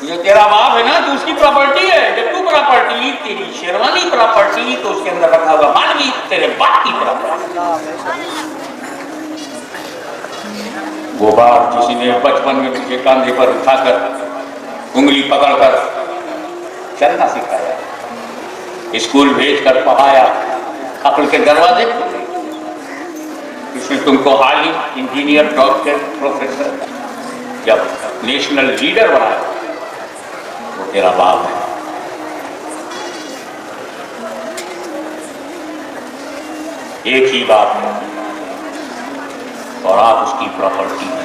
ये तेरा बाप है ना, तो उसकी प्रॉपर्टी है। जब तू प्रॉपर्टी, तेरी शेरवानी प्रॉपर्टी, तो उसके अंदर रखा हुआ माल भी तेरे बाप की प्रॉपर्टी। वो बाप जिसने बचपन में तुझे कांधे पर उठाकर उंगली पकड़कर चलना सिखाया, स्कूल भेजकर पढ़ाया, अक्ल के दरवाजे खोले, इसने तुमको आलिम, इंजीनियर, डॉक्टर, प्रोफेसर, जब नेशनल लीडर बनाया, वो तेरा बाप है। एक ही बाप है और आप उसकी प्रॉपर्टी है।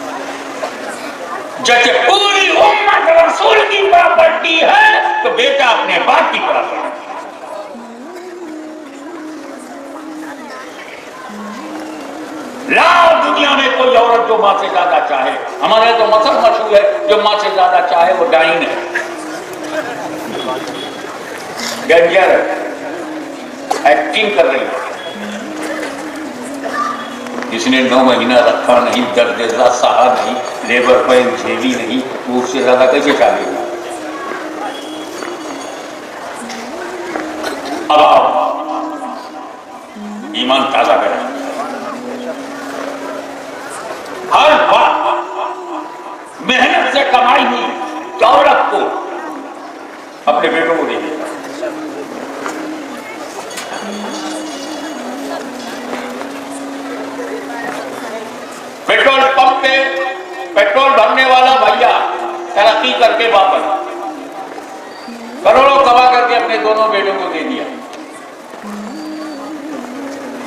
जैसे पूरी उम्मत रसूल की प्रॉपर्टी है तो बेटा अपने बाप की प्रॉपर्टी। लाओ दुनिया में कोई औरत जो माँ से ज्यादा चाहे, हमारे तो मसल मशहूर है, जो माँ से ज्यादा चाहे वो डाइन है, डेंजर है, एक्टिंग कर रही है। जिसने 9 महीना रखा नहीं, दर्द सहा नहीं, लेबर पेन झेली नहीं, वो उससे ज्यादा कैसे चाहेगा? अब आओ ईमान ताजा करें। हर बात मेहनत से कमाई हुई दौलत को अपने बेटों को दे देगा। पेट्रोल पंप पे पेट्रोल भरने वाला भैया तरक्की करके वापस करोड़ों कमा करके अपने दोनों बेटों को दे दिया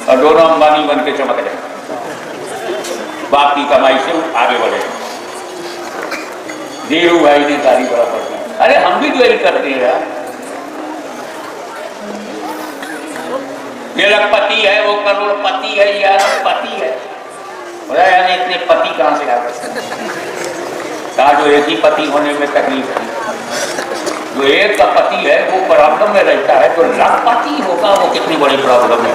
और दोनों अंबानी बन के चमक जाए, बाप की कमाई से आगे बढ़े। धीरू भाई ने गाड़ी बराबर दी। अरे हम भी तो यही करते हैं यार। ये लखपति है, वो करोड़पति है, यार पति है, यार इतने पति कहां से आ गए? कहा जो एक ही पति होने में तकलीफ है, जो एक का पति है वो प्रॉब्लम में रहता है, तो लखपति होगा वो कितनी बड़ी प्रॉब्लम है।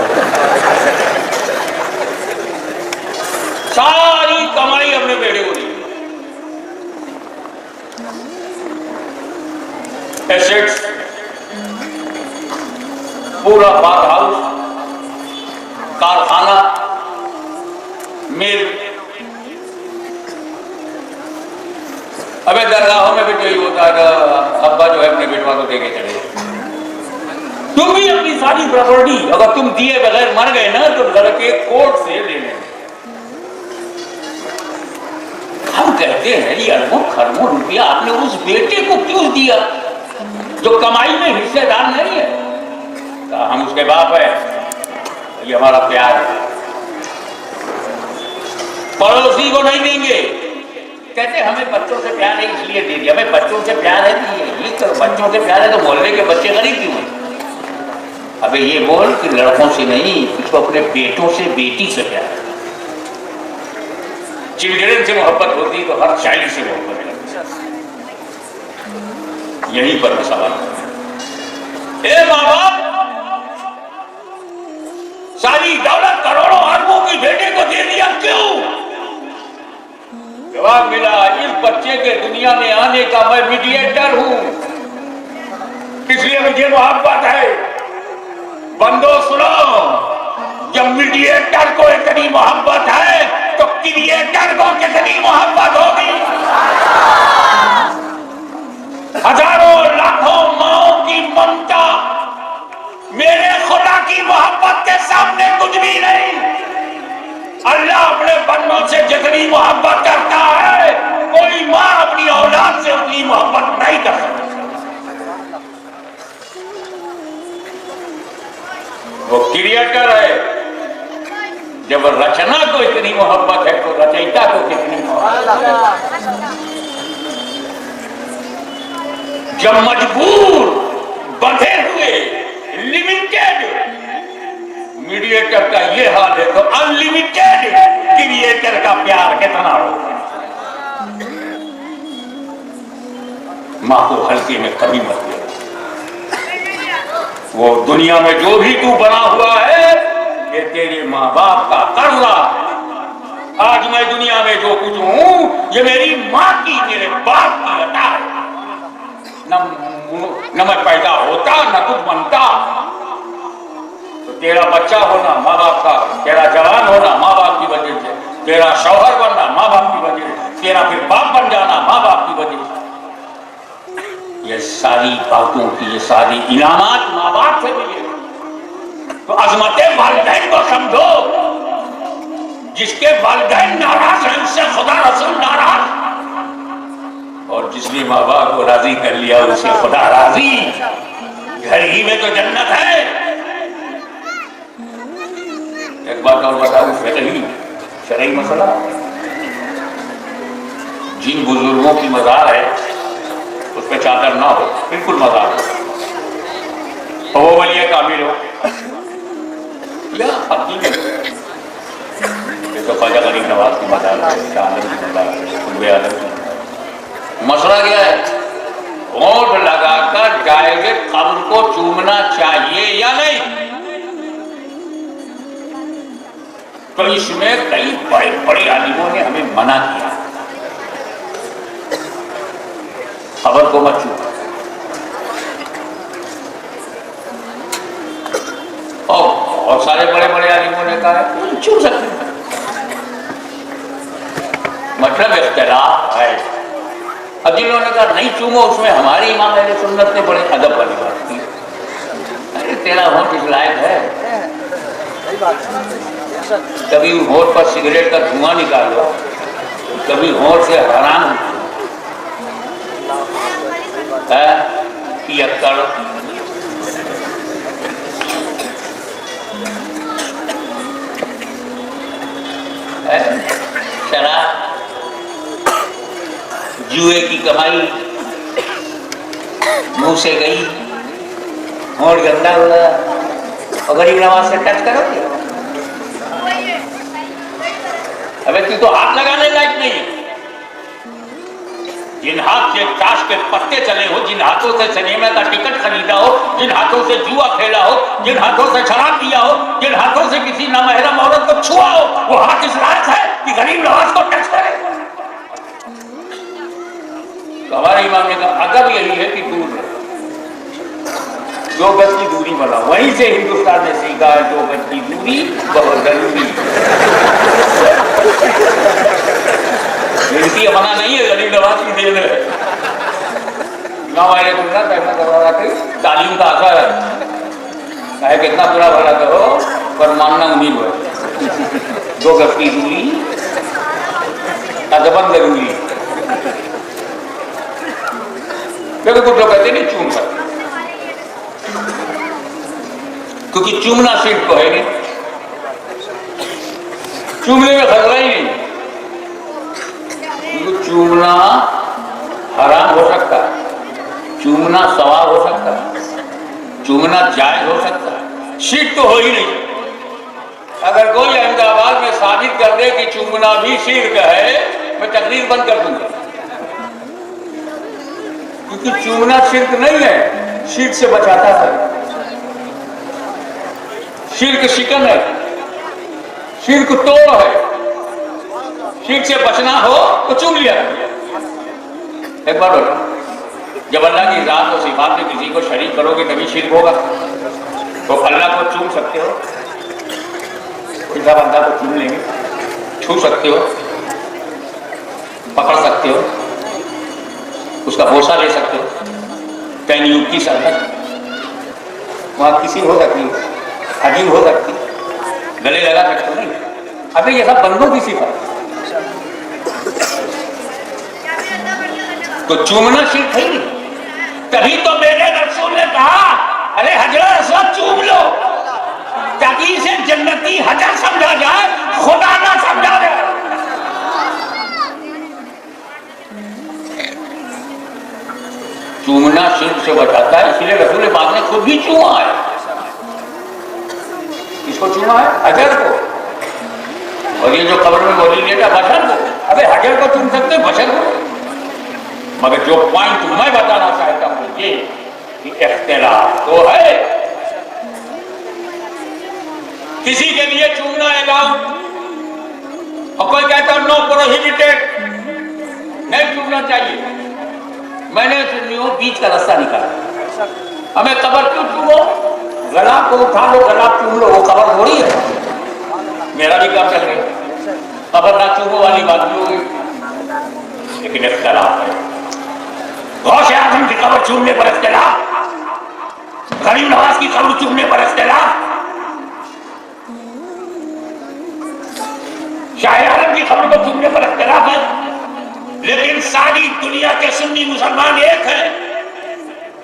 सारी कमाई अपने बेटे को दी, एसेट्स पूरा बाथ हाउस, कारखाना, मिल। अबे दरगाहों में भी यही होता है, अब्बा जो है अपने बेटवा को देके चले। तुम भी अपनी सारी प्रॉपर्टी अगर तुम दिए बगैर मर गए ना तो लड़के कोर्ट से ले लें। हम कहते हैं ये अरबों खरबों रुपया आपने उस बेटे को क्यों दिया जो कमाई में हिस्सेदार नहीं है? तो हम उसके बाप है, ये हमारा प्यार है। पड़ोसी को नहीं देंगे, कहते हमें बच्चों से प्यार है इसलिए दे दिया। हमें बच्चों से प्यार है, ये तो बच्चों से प्यार है तो मोहल्ले के बच्चे गरीब क्यों हैं? अबे ये बोल कि लड़कों से नहीं, इसको अपने बेटों से बेटी से प्यार है। चिल्ड्रन से मोहब्बत होती तो हर चाइल्ड से मोहब्बत करती। यहीं पर मैं सवाल करता, ए माँ बाप सारी दौलत करोड़ों अरबों की बेटे को दे दिया क्यों? जवाब मिला, इस बच्चे के दुनिया में आने का मैं मीडिएटर हूं, इसलिए मुझे मोहब्बत है। बंदो सुनो, जब मीडिएटर को इतनी मोहब्बत है तो क्रिएटर को कितनी मोहब्बत होगी? हजारों लाखों माओं की ममता मेरे खुदा की मोहब्बत के सामने कुछ भी नहीं। अल्लाह अपने बंदों से जितनी मोहब्बत करता है कोई माँ अपनी औलाद से उतनी मोहब्बत नहीं कर सकती। वो क्रिएटर है, जब रचना को इतनी मोहब्बत है तो रचयिता को कितनी मोहब्बत है। जब मजबूर, बंधे हुए, लिमिटेड मीडिएटर का ये हाल है तो अनलिमिटेड क्रिएटर का प्यार कितना होगा? मां को हल्के में कभी मत ले। वो दुनिया में जो भी तू बना हुआ है ये तेरे माँ बाप का कर्जा है। आज मैं दुनिया में जो कुछ हूं ये मेरी माँ की, मेरे बाप की अता है। न मैं पैदा होता न कुछ बनता। तो तेरा बच्चा होना माँ बाप का, तेरा जवान होना माँ बाप की वजह से, तेरा शौहर बनना माँ बाप की वजह से, तेरा फिर बाप बन जाना माँ बाप की वजह से। ये सारी बातों की, ये सारी इनामात माँ बाप से मिले। तो अजमते वालिदैन को समझो, जिसके वालिदैन नाराज हैं उससे खुदा रसूल नाराज, और जिसने माँ बाप को राजी कर लिया उसे खुदा राजी। घर ही में तो जन्नत है। एक बात और बताऊं, शरई मसला, जिन बुजुर्गों की मज़ार है उस पर चादर ना हो, बिल्कुल मज़ार हो, और वो वलिया कामिल हो या फकीर। ये तो ख्वाजा गरीब नवाज की मज़ार है, चादर की मज़ार है, कुल्बे आलम की। मसला क्या है? होंठ लगाकर जाएंगे कब्र को चूमना चाहिए या नहीं? तो इसमें कई बड़े बड़े आलिमों ने हमें मना किया, खबर को मत छू। और बहुत सारे बड़े बड़े आलिमों ने कहा है छू सकते हैं, मतलब इख्तिलाफ है। अब जिन्होंने कहा नहीं चूमो, उसमें हमारे इमाम अहले सुन्नत ने बड़े अदब वाली बात की। अरे तेरा होंठ इस लायक है, कभी होंठ पर सिगरेट का धुआं निकालो, कभी होंठ से हराम पियक्कड़, शराब, जुए की कमाई मुंह से गई, होंठ गंदा हुआ, और गरीब नवाज से टच करोगे? अबे तू तो हाथ लगाने लायक नहीं है। जिन हाथ से ताश के पत्ते चले हो, जिन हाथों से सिनेमा का टिकट खरीदा हो, जिन हाथों से जुआ खेला हो, जिन हाथों से शराब पिया हो, जिन हाथों से किसी नामहरम औरत को छुआ हो, वो हाथ इस लायक है कि गरीब नवाज को टच करे? तो हमारे इमाम ने कहा अदब यही है कि दूर 2 गज की दूरी बना। वहीं से हिंदुस्तान ने सीखा है 2 गज की दूरी बहुत जरूरी। इनकी अपना नहीं है, गरीब नवाज की देन है। गाँव वाले तुमने पैसा करवा रहा थे, तालीम का असर है, चाहे कितना बुरा भला करो पर मानना उम्मीद है। 2 गज की दूरी अदबन जरूरी। देखो कुछ लोग कहते नहीं चूम सकते, क्योंकि चूमना सिर्फ तो है नहीं, चूमने में खतरा ही नहीं। क्योंकि चूमना हराम हो सकता है, चूमना सवाब हो सकता है, चूमना जायज हो सकता है, शिर्क तो हो ही नहीं। अगर कोई अहमदाबाद में साबित कर दे कि चूमना भी शिर्क है, मैं तकरीर बंद कर दूंगा। क्योंकि चूमना शिर्क नहीं है, शिर्क से बचाता है। शिर्क शिकन है, शिर्क तोड़ है। शिर्क से बचना हो तो चूम लिया। एक बार बोलो, जब अल्लाह की जात और सिफात में किसी को शरीक करोगे तभी शिर्क होगा। तो अल्लाह को चूम सकते हो, खुदा बंदा को चूम लेंगे, छू सकते हो, पकड़ सकते हो, उसका बोसा ले सकते हो, तैनियुग की सरहद वहां किसी हो सकती है, अजीब हो सकती, गले लगा सकते हो नहीं। अबे ये सब बंदों की सिफत। तो चूमना शिर्क है नहीं। तभी तो मेरे रसूल ने कहा अरे हजरत अस्वद चूम लो, ताकि इसे जन्नती हजर समझा जाए, खुदा ना समझा जाए। चूमना शिर्क से बचाता है, इसलिए रसूल पाक ने खुद भी चूमा है। इसको चूमा है हजर को, और ये जो कब्र में मौजूद है बशर को। अबे हजर को चूम सकते बशर को। मगर जो पॉइंट मैं बताना चाहता हूं ये कि इख्तिलाफ तो है। किसी के लिए चूमना है गाँव, और कोई कहता नो प्रोहिबिटेड, नहीं चूमना चाहिए। मैंने सुनियो बीच का रास्ता निकाला, हमें कब्र क्यों चूमो? गला को उठा लो, गला चूम लो, वो कब्र थोड़ी है। मेरा भी काम चल रहा है, कब्र ना चूमो वाली बात भी होगी। लेकिन इख्तिलाफ है। गौसे आजम की कब्र चूमने पर इख्तिलाफ, गरीब नवाज की कब्र चूमने पर इख्तिलाफ, शाह आलम की कब्र को चूमने पर इख्तिलाफ है। लेकिन सारी दुनिया के सुन्नी मुसलमान एक है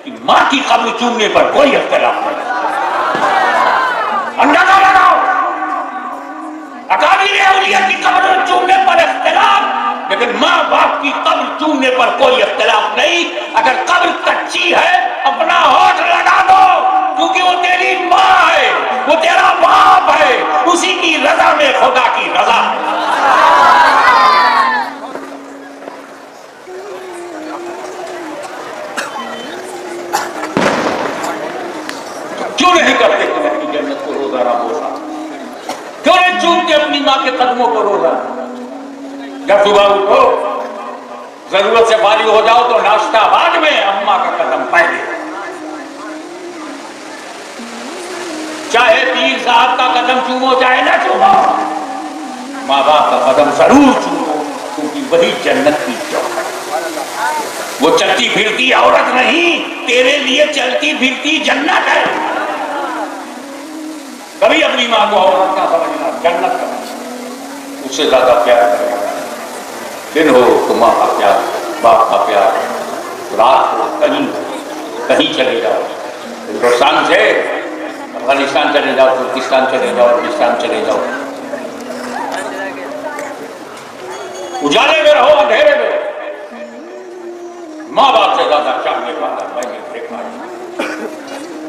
कि मां की कब्र चूमने पर कोई इख्तिलाफ नहीं। अंदाजा लगाओ, अकाबिर औलिया की कब्र चूमने पर इख्तिलाफ, लेकिन मां बाप की कब्र क्यों नहीं करते तुम अपनी जन्नत को रोजाना बोसा? क्यों नहीं चूमते अपनी माँ के कदमों को रोजाना? जब सुबह उठो, जरूरत से फारिग हो जाओ तो नाश्ता बाद में, अम्मा का कदम पहले। चाहे पीर साहब का कदम चूमो चाहे ना चूमो, माँ बाप का कदम जरूर चूमो, क्योंकि वही जन्नत की चौखट। वो चलती फिरती औरत नहीं, तेरे लिए चलती फिरती जन्नत है। कभी अपनी माँ को औरत का समझना, जन्नत का उससे ज्यादा प्यार करना। दिन हो तो माँ का प्यार, बाप का प्यार, रात हो कहीं कहीं चले जाओ, हिंदुस्तान से अफगानिस्तान चले जाओ, तुर्किस्तान चले जाओ, पाकिस्तान चले जाओ, उजाले में रहो अंधेरे में, माँ बाप से ज्यादा चाहने वाला मैंने देखा।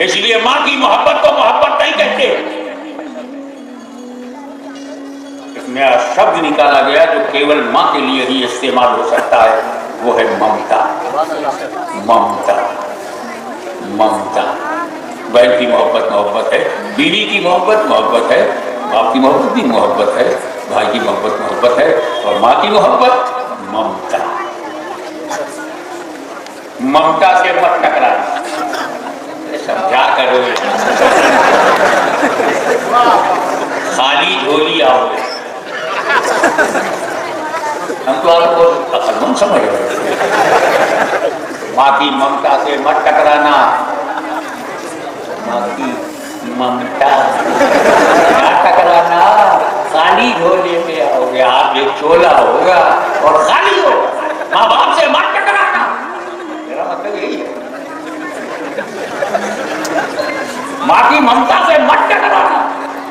इसलिए माँ की मोहब्बत को मोहब्बत नहीं कहते। एक नया शब्द निकाला गया जो केवल माँ के लिए ही इस्तेमाल हो सकता है, वो है ममता। ममता, ममता। बहन की मोहब्बत मोहब्बत है, बीवी की मोहब्बत मोहब्बत है, बाप की मोहब्बत भी मोहब्बत है, भाई की मोहब्बत मोहब्बत है, और माँ की मोहब्बत ममता। ममता से मत टकराना, समझा करो। खाली झोली आओगे, हम तो आपको अकलमंद समझ रहे। माँ की ममता से मत टकराना, माँ की ममता ना टकराना। खाली झोले में आओगे, आप एक चोला होगा और खाली होगा। माँ बाप से मत टकराना, मेरा मतलब यही है। माँ की ममता से मत टकराना,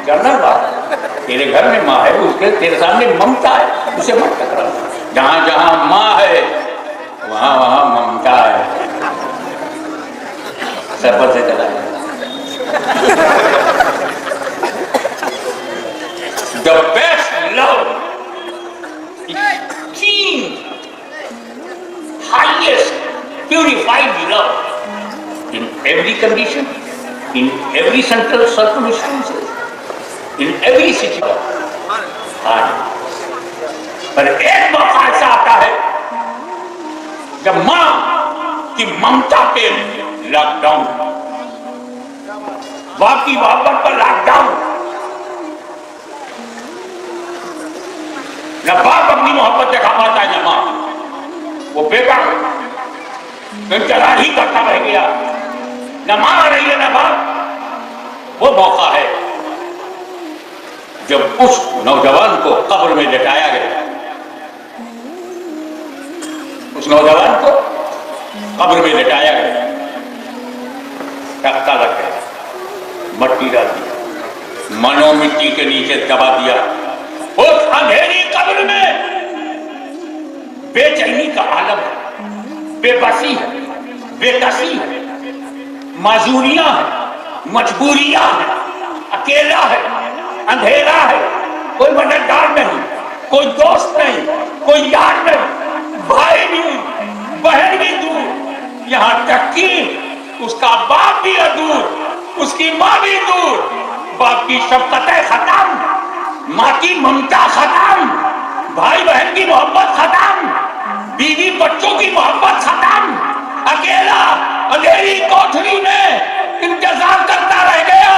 जनरल बात। तेरे घर में माँ है, उसके तेरे सामने ममता है, उसे मत टकराना। जहां जहां माँ है वहां वहां ममता है। सरपंच से चला The best love is keen, highest, purified love in every condition, in every central circumstances, in every situation. पर एक मौका ऐसा आता है जब माँ की ममता पे लॉकडाउन, बाप की मोहब्बत पर लॉकडाउन। न बाप अपनी मोहब्बत दिखा पाता है, न माँ। वो बेटा इंतजार ही करता रह गया, न माँ आ रही है न बाप। वो मौका है जब उस नौजवान को कब्र में लिटाया गया। उस नौजवान को कब्र में लिटाया गया, तख्ता लग गया, मट्टी डाल दी, मनो मिट्टी के नीचे दबा दिया। उस अंधेरी कब्र में बेचैनी का आलम है, बेबसी है, बेकसी है, माजूरियां है, मजबूरियां है, अकेला है, अंधेरा है, कोई मददगार नहीं, कोई दोस्त नहीं, कोई यार नहीं, भाई नहीं, बहन भी दूर, यहां तक कि उसका बाप भी दूर, उसकी माँ भी दूर। बाप की शफकतें खत्म, माँ की ममता खत्म, भाई बहन की मोहब्बत खत्म, बीवी बच्चों की मोहब्बत खत्म। अकेला अंधेरी कोठरी में इंतजार करता रह गया,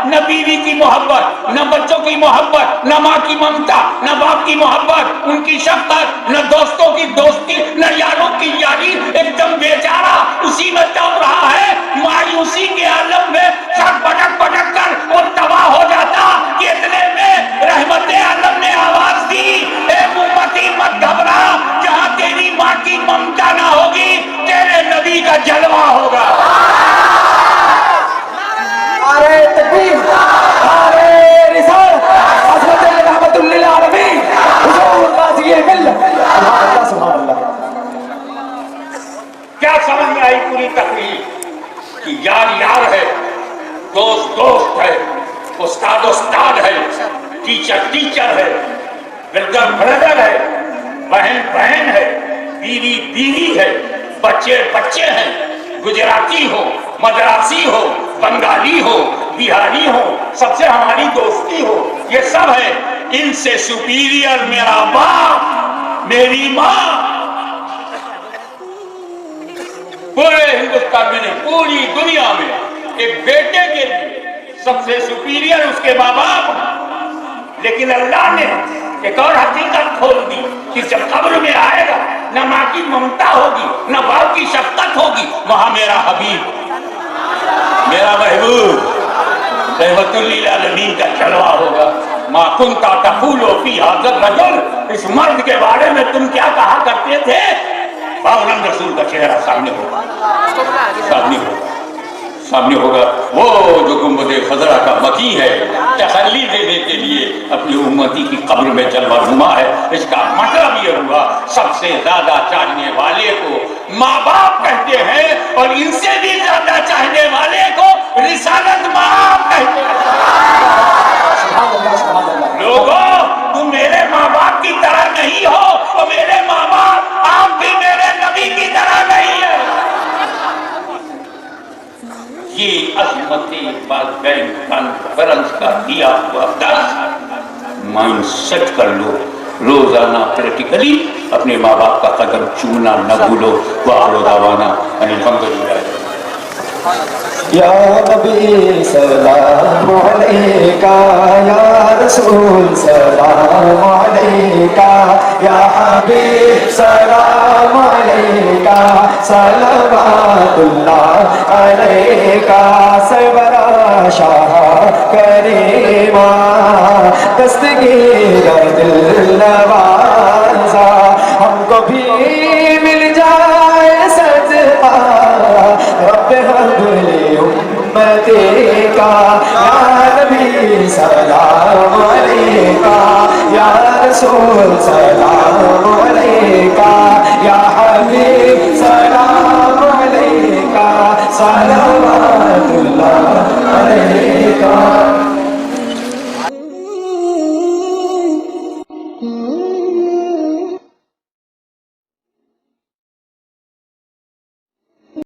न बीवी की मोहब्बत, न बच्चों की मोहब्बत, न माँ की ममता, न बाप की मोहब्बत, उनकी शफकत, न दोस्तों की दोस्ती, न यारों की यारी। एकदम बेचारा उसी में दब रहा है, मायूसी के आलम में सर पटक पटक कर वो तबाह हो जाता कि इतने में रहमत आलम ने आवाज दी, ए उम्मती मत घबरा, जहां तेरी माँ की ममता ना होगी, तेरे नबी का जलवा होगा। अरे तकबीर, अरे रिसालत, हज़रत रहमतुल लिल आलमीन, हुजूर गाज़ी मिल्लत। सुभान अल्लाह, सुभान अल्लाह। क्या समझ में आई पूरी तकरीर कि यार यार है, दोस्त दोस्त है, उस्ताद उस्ताद है, टीचर टीचर है, ब्रदर ब्रदर है, बहन बहन है, बीवी बीवी है, बच्चे बच्चे हैं। गुजराती हो, मद्रासी हो, बंगाली हो, बिहारी हो, सबसे हमारी दोस्ती हो, ये सब है। इनसे सुपीरियर मेरा बाप, मेरी माँ। पूरे हिंदुस्तान में नहीं, पूरी दुनिया में एक बेटे के लिए सबसे सुपीरियर उसके माँ बाप। लेकिन अल्लाह ने एक और हकीकत खोल दी कि जब कब्र में आएगा, न माँ की ममता होगी, न बाप की शफकत होगी, वहां मेरा हबीब, मेरा महबूब रहमतुल लिल आलमीन का जलवा होगा। मा कुंता तक़ूलु फी हाज़ा रजुल, इस मर्द के बारे में तुम क्या कहा करते थे? बावलन रसूल का चेहरा सामने होगा, सामने होगा, सामने होगा। वो जो गुंबदे खजरा का मकी है, तसल्ली देने के लिए अपनी उम्मती की कब्र में जलवा नुमा है। इसका मतलब ये हुआ, सबसे ज्यादा चाहने वाले को माँ बाप कहते हैं, और इनसे भी ज्यादा चाहने वाले को रिसालत माँ कहते हैं। लोगों, तुम मेरे माँ बाप की तरह नहीं हो, और मेरे माँ बाप आप भी मेरे नबी की तरह नहीं है। ये अजमती कॉन्फ्रेंस का दिया हुआ दर्स माइंड सेट कर लो। रोजाना प्रैक्टिकली अपने माँ बाप का कदम चूमना न भूलो। वाह अल्हम्दुलिल्लाह। या नबी सलाम अलैका, या रसूल सलाम अलैका, या हबीब सलाम अलैका, सलवातुल्लाह अलैका। सरवरा शाह करीमा, दस्तगीर दिल नवाज़ा, हमको भी मिल जाए सजदा रब्बे हब्ली उम्मती का। या नबी सलाम अलैका, या रसूल सलाम अलैका, या हबीब सलाम अलैका,